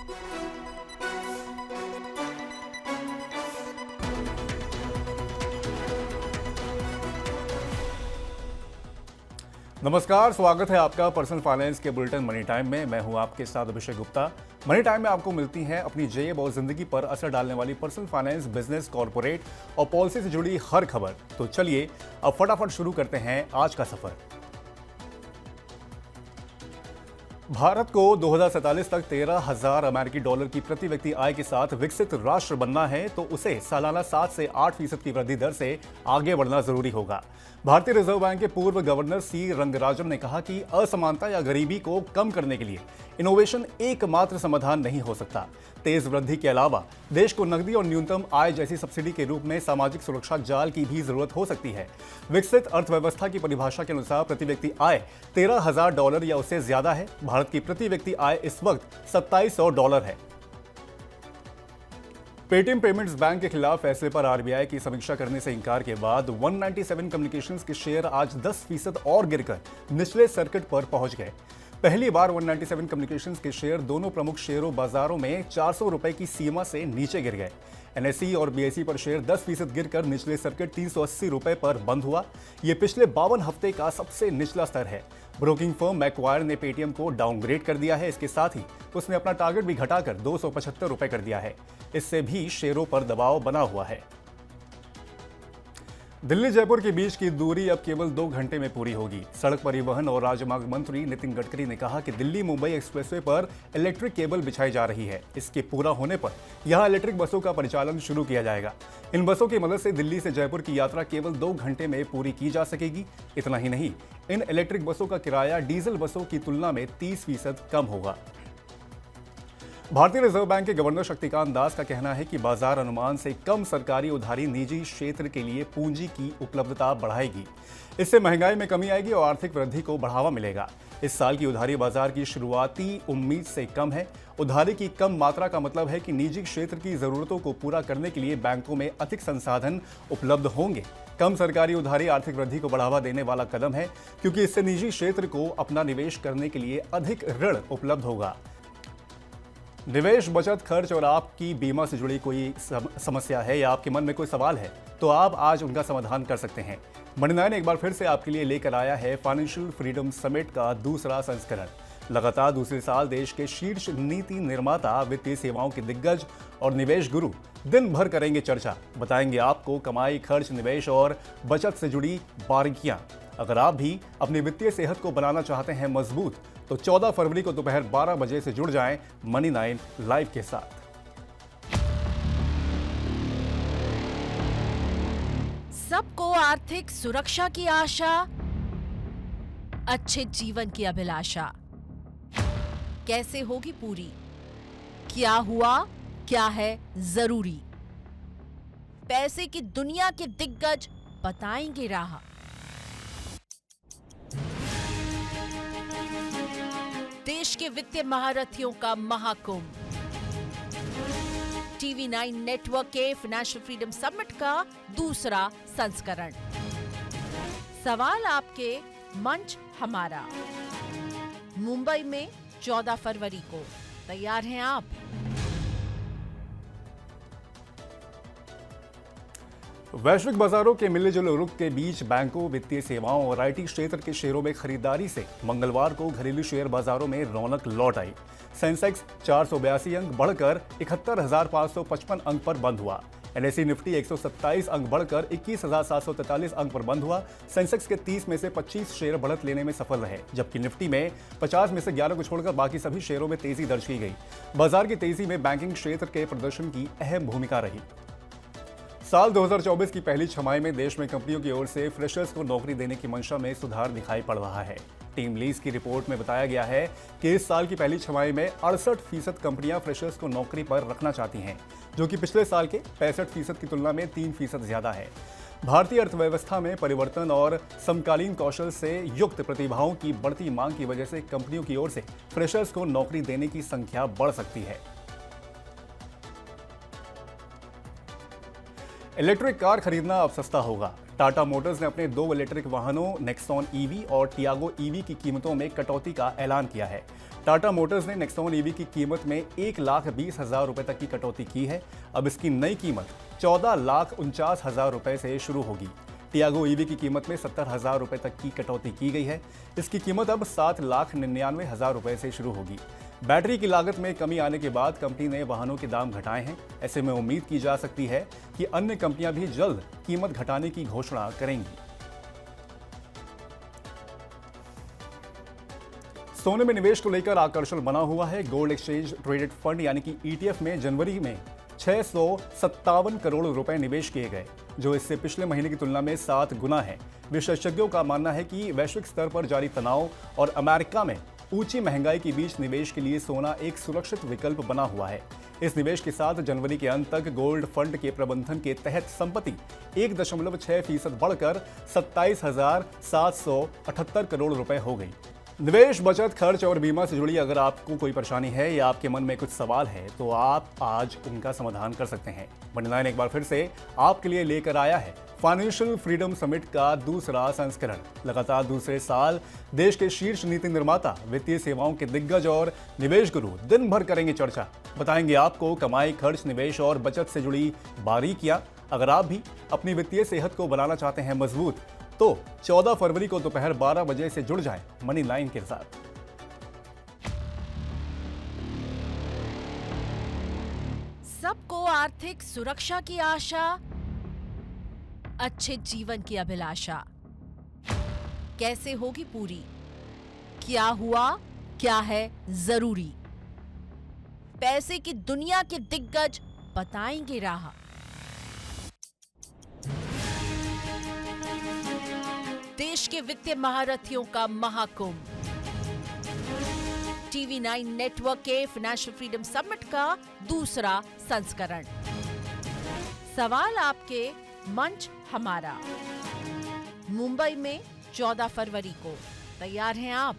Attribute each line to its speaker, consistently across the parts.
Speaker 1: नमस्कार, स्वागत है आपका पर्सनल फाइनेंस के बुलेटिन मनी टाइम में। मैं हूं आपके साथ अभिषेक गुप्ता। मनी टाइम में आपको मिलती हैं अपनी जेब और जिंदगी पर असर डालने वाली पर्सनल फाइनेंस, बिजनेस, कॉर्पोरेट और पॉलिसी से जुड़ी हर खबर। तो चलिए अब फटाफट शुरू करते हैं आज का सफर। भारत को 2047 तक 13,000 अमेरिकी डॉलर की प्रति व्यक्ति आय के साथ विकसित राष्ट्र बनना है, तो उसे सालाना 7 से 8% की वृद्धि दर से आगे बढ़ना जरूरी होगा। भारतीय रिजर्व बैंक के पूर्व गवर्नर सी रंगराजन ने कहा कि असमानता या गरीबी को कम करने के लिए इनोवेशन एकमात्र समाधान नहीं हो सकता। तेज वृद्धि के अलावा देश को नकदी और न्यूनतम आय जैसी सब्सिडी के रूप में सामाजिक सुरक्षा जाल की भी जरूरत हो सकती है। विकसित अर्थव्यवस्था की परिभाषा के अनुसार प्रति व्यक्ति आय 13,000 डॉलर या उससे ज्यादा है। भारत की प्रति व्यक्ति आय इस वक्त 2700 डॉलर है। पेटीएम पेमेंट्स बैंक के खिलाफ फैसले पर आरबीआई की समीक्षा करने से इनकार के बाद 197 कम्युनिकेशंस के शेयर आज 10% और गिरकर निचले सर्किट पर पहुंच गए। पहली बार 197 कम्युनिकेशंस के शेयर दोनों प्रमुख शेयरों बाजारों में 400 रुपए की सीमा से नीचे गिर गए। एनएसई और बीएसई पर शेयर 10% गिरकर निचले सर्किट 380 रुपए पर बंद हुआ। यह पिछले 52 हफ्ते का सबसे निचला स्तर है। ब्रोकिंग फर्म मैक्वायर ने पेटीएम को डाउनग्रेड कर दिया है। इसके साथ ही उसने अपना टारगेट भी घटाकर 275 रुपए कर दिया है। इससे भी शेयरों पर दबाव बना हुआ है। दिल्ली जयपुर के बीच की दूरी अब केवल 2 घंटे में पूरी होगी। सड़क परिवहन और राजमार्ग मंत्री नितिन गडकरी ने कहा कि दिल्ली मुंबई एक्सप्रेसवे पर इलेक्ट्रिक केबल बिछाई जा रही है। इसके पूरा होने पर यहां इलेक्ट्रिक बसों का परिचालन शुरू किया जाएगा। इन बसों की मदद से दिल्ली से जयपुर की यात्रा केवल 2 घंटे में पूरी की जा सकेगी। इतना ही नहीं, इन इलेक्ट्रिक बसों का किराया डीजल बसों की तुलना में 30% कम होगा। भारतीय रिजर्व बैंक के गवर्नर शक्तिकांत दास का कहना है कि बाजार अनुमान से कम सरकारी उधारी निजी क्षेत्र के लिए पूंजी की उपलब्धता बढ़ाएगी। इससे महंगाई में कमी आएगी और आर्थिक वृद्धि को बढ़ावा मिलेगा। इस साल की उधारी बाजार की शुरुआती उम्मीद से कम है। उधारी की कम मात्रा का मतलब है कि निजी क्षेत्र की जरूरतों को पूरा करने के लिए बैंकों में अधिक संसाधन उपलब्ध होंगे। कम सरकारी उधारी आर्थिक वृद्धि को बढ़ावा देने वाला कदम है, क्योंकि इससे निजी क्षेत्र को अपना निवेश करने के लिए अधिक ऋण उपलब्ध होगा। निवेश, बचत, खर्च और आपकी बीमा से जुड़ी कोई समस्या है या आपके मन में कोई सवाल है, तो आप आज उनका समाधान कर सकते हैं। मनी 9 एक बार फिर से आपके लिए लेकर आया है फाइनेंशियल फ्रीडम समिट का दूसरा संस्करण। लगातार दूसरे साल देश के शीर्ष नीति निर्माता, वित्तीय सेवाओं के दिग्गज और निवेश गुरु दिन भर करेंगे चर्चा। बताएंगे आपको कमाई, खर्च, निवेश और बचत से जुड़ी बारीकियां। अगर आप भी अपनी वित्तीय सेहत को बनाना चाहते हैं मजबूत, तो 14 फरवरी को दोपहर 12 बजे से जुड़ जाएं मनी 9 लाइव के साथ।
Speaker 2: सबको आर्थिक सुरक्षा की आशा, अच्छे जीवन की अभिलाषा कैसे होगी पूरी? क्या हुआ, क्या है जरूरी? पैसे की दुनिया के दिग्गज बताएंगे राह। देश के वित्तीय महारथियों का महाकुंभ। टीवी 9 नेटवर्क के फाइनेंशियल फ्रीडम समिट का दूसरा संस्करण। सवाल आपके, मंच हमारा। मुंबई में 14 फरवरी को। तैयार हैं आप?
Speaker 1: वैश्विक बाजारों के मिले-जुले रुख के बीच बैंकों, वित्तीय सेवाओं और आईटी क्षेत्र के शेयरों में खरीदारी से मंगलवार को घरेलू शेयर बाजारों में रौनक लौट आई। सेंसेक्स 482 अंक बढ़कर 71,555 अंक पर बंद हुआ। एनएसई निफ्टी 127 अंक बढ़कर 21,743 अंक पर बंद हुआ। सेंसेक्स के 30 में से 25 शेयर बढ़त लेने में सफल रहे, जबकि निफ्टी में 50 में से 11 को छोड़कर बाकी सभी शेयरों में तेजी दर्ज की गई। बाजार की तेजी में बैंकिंग क्षेत्र के प्रदर्शन की अहम भूमिका रही। साल 2024 की पहली छमाही में देश में कंपनियों की ओर से फ्रेशर्स को नौकरी देने की मंशा में सुधार दिखाई पड़ रहा है। टीम लीज की रिपोर्ट में बताया गया है कि इस साल की पहली छमाही में 68% कंपनियां फ्रेशर्स को नौकरी पर रखना चाहती हैं, जो कि पिछले साल के 65% की तुलना में 3% ज्यादा है। भारतीय अर्थव्यवस्था में परिवर्तन और समकालीन कौशल से युक्त प्रतिभाओं की बढ़ती मांग की वजह से कंपनियों की ओर से फ्रेशर्स को नौकरी देने की संख्या बढ़ सकती है। इलेक्ट्रिक कार खरीदना अब सस्ता होगा। टाटा मोटर्स ने अपने 2 इलेक्ट्रिक वाहनों नेक्सॉन ईवी और टियागो ईवी की कीमतों में कटौती का ऐलान किया है। टाटा मोटर्स ने नेक्सॉन ईवी की कीमत में 1,20,000 रुपए तक की कटौती की है। अब इसकी नई कीमत 14,49,000 रुपए से शुरू होगी। टियागो ईवी की कीमत में 70,000 रुपए तक की कटौती की गई है। इसकी कीमत अब 7,99,000 रुपए से शुरू होगी। बैटरी की लागत में कमी आने के बाद कंपनी ने वाहनों के दाम घटाए हैं। ऐसे में उम्मीद की जा सकती है कि अन्य कंपनियां भी जल्द कीमत घटाने की घोषणा करेंगी। सोने में निवेश को लेकर आकर्षण बना हुआ है। गोल्ड एक्सचेंज ट्रेडेड फंड यानी कि ईटीएफ में जनवरी में 657 करोड़ रुपए निवेश किए गए, जो इससे पिछले महीने की तुलना में 7 गुना है। विशेषज्ञों का मानना है कि वैश्विक स्तर पर जारी तनाव और अमेरिका में ऊंची महंगाई के बीच निवेश के लिए सोना एक सुरक्षित विकल्प बना हुआ है। इस निवेश के साथ जनवरी के अंत तक गोल्ड फंड के प्रबंधन के तहत संपत्ति 1.6% बढ़कर 27,778 करोड़ रुपए हो गई। निवेश, बचत, खर्च और बीमा से जुड़ी अगर आपको कोई परेशानी है या आपके मन में कुछ सवाल है तो आप आज उनका समाधान कर सकते हैं। मनी लाइन एक बार फिर से आपके लिए लेकर आया है फाइनेंशियल फ्रीडम समिट का दूसरा संस्करण। लगातार दूसरे साल देश के शीर्ष नीति निर्माता, वित्तीय सेवाओं के दिग्गज और निवेश गुरु दिन भर करेंगे चर्चा। बताएंगे आपको कमाई, खर्च, निवेश और बचत से जुड़ी बारीकियां। अगर आप भी अपनी वित्तीय सेहत को बनाना चाहते हैं मजबूत, तो 14 फरवरी को दोपहर 12 बजे से जुड़ जाएं मनी लाइन के साथ।
Speaker 2: सबको आर्थिक सुरक्षा की आशा, अच्छे जीवन की अभिलाषा कैसे होगी पूरी? क्या हुआ, क्या है जरूरी? पैसे की दुनिया के दिग्गज बताएंगे राह। देश के वित्तीय महारथियों का महाकुंभ। टीवी 9 नेटवर्क के फाइनेंशियल फ्रीडम समिट का दूसरा संस्करण। सवाल आपके, मंच हमारा। मुंबई में 14 फरवरी को। तैयार हैं आप?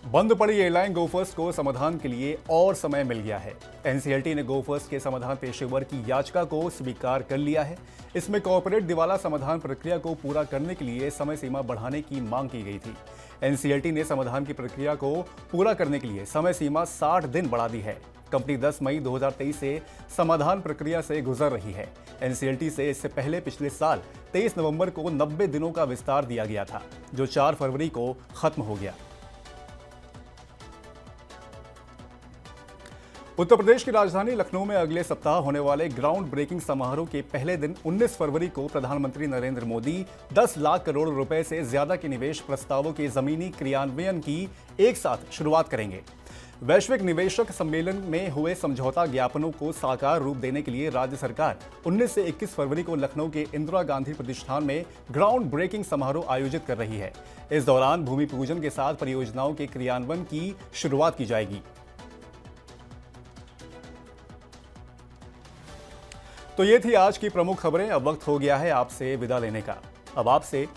Speaker 1: बंद पड़ी एयरलाइन गोफर्स को समाधान के लिए और समय मिल गया है। एनसीएलटी ने गोफर्स के समाधान पेशेवर की याचिका को स्वीकार कर लिया है। इसमें कॉर्पोरेट दिवाला समाधान प्रक्रिया को पूरा करने के लिए समय सीमा बढ़ाने की मांग की गई थी। एनसीएलटी ने समाधान की प्रक्रिया को पूरा करने के लिए समय सीमा 60 दिन बढ़ा दी है। कंपनी 10 मई 2023 से समाधान प्रक्रिया से गुजर रही है। एनसीएलटी से इससे पहले पिछले साल 23 नवंबर को 90 दिनों का विस्तार दिया गया था, जो 4 फरवरी को खत्म हो गया। उत्तर प्रदेश की राजधानी लखनऊ में अगले सप्ताह होने वाले ग्राउंड ब्रेकिंग समारोह के पहले दिन 19 फरवरी को प्रधानमंत्री नरेंद्र मोदी 10 लाख करोड़ रुपए से ज्यादा के निवेश प्रस्तावों के जमीनी क्रियान्वयन की एक साथ शुरुआत करेंगे। वैश्विक निवेशक सम्मेलन में हुए समझौता ज्ञापनों को साकार रूप देने के लिए राज्य सरकार 19 से 21 फरवरी को लखनऊ के इंदिरा गांधी प्रतिष्ठान में ग्राउंड ब्रेकिंग समारोह आयोजित कर रही है। इस दौरान भूमि पूजन के साथ परियोजनाओं के क्रियान्वयन की शुरुआत की जाएगी। तो ये थी आज की प्रमुख खबरें। अब वक्त हो गया है आपसे विदा लेने का। अब आपसे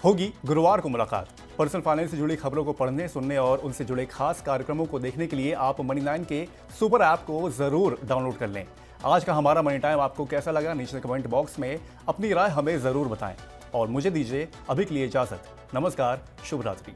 Speaker 1: होगी गुरुवार को मुलाकात। पर्सनल फाइनेंस से जुड़ी खबरों को पढ़ने, सुनने और उनसे जुड़े खास कार्यक्रमों को देखने के लिए आप मनी लाइन के सुपर ऐप को जरूर डाउनलोड कर लें। आज का हमारा मनी टाइम आपको कैसा लगा, नीचे कमेंट बॉक्स में अपनी राय हमें जरूर बताएं। और मुझे दीजिए अभी के लिए इजाजत। नमस्कार, शुभ रात्रि।